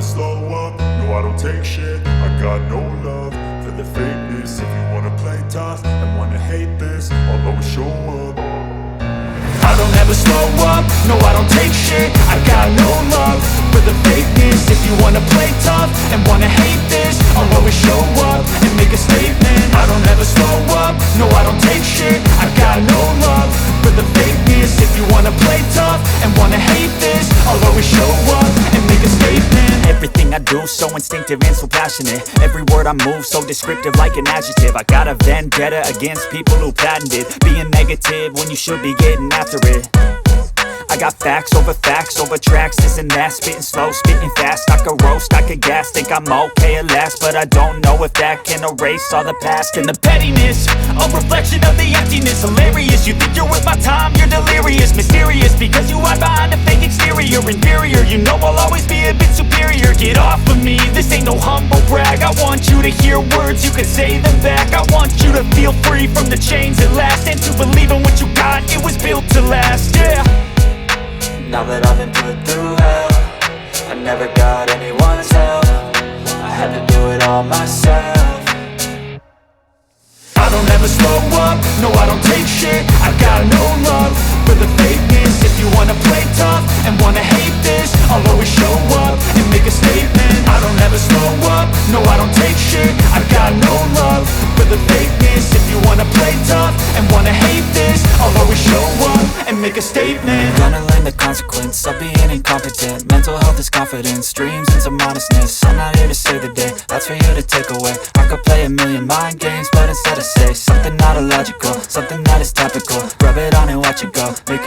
slow up, no I don't take shit. I got no love for the fakeness. If you wanna play tough and wanna hate this, I'll always show up. I don't ever slow up, no I don't take shit. I got no love for the fakeness. If you wanna play tough and wanna hate this, I'll always show up and make a statement. I don't ever slow up, no I don't take shit. I got no love for the fakeness. If you wanna play tough and wanna hate this, I'll always show up and make a statement. Everything I do so instinctive and so passionate. Every word I move so descriptive like an adjective. I got a vendetta against people who patented being negative when you should be getting after it. I got facts over tracks, this and that. Spitting slow, spitting fast, I could roast, I could gas. Think I'm okay at last, but I don't know if that can erase all the past. And the pettiness, a reflection of the emptiness. Hilarious, you think you're worth my time, you're delirious. Mysterious, because you hide behind a fake exterior. Inferior, you know I'll always be a bit superior. Get off of me, this ain't no humble brag. I want you to hear words, you can say them back. I want you to feel free from the chains at last, and to believe in what you got, it was built to last, yeah. Now that I've been put through hell, I never got anyone's help. I had to do it all myself. I don't ever slow up, no I don't take shit. I got no love for the fakeness. If you wanna play tough and wanna hate this, I'll always show up and make a statement. I don't ever slow up, no I don't take shit. I got no love for the fakeness. If you wanna play tough and wanna hate this, I'll always show up and make a statement. Gonna learn the consequence of being incompetent. Mental health is confidence, dreams and some honestness. I'm not here to save the day, that's for you to take away. I could play a million mind games, but instead I say something not illogical, something that is topical. Rub it on and watch it go. Make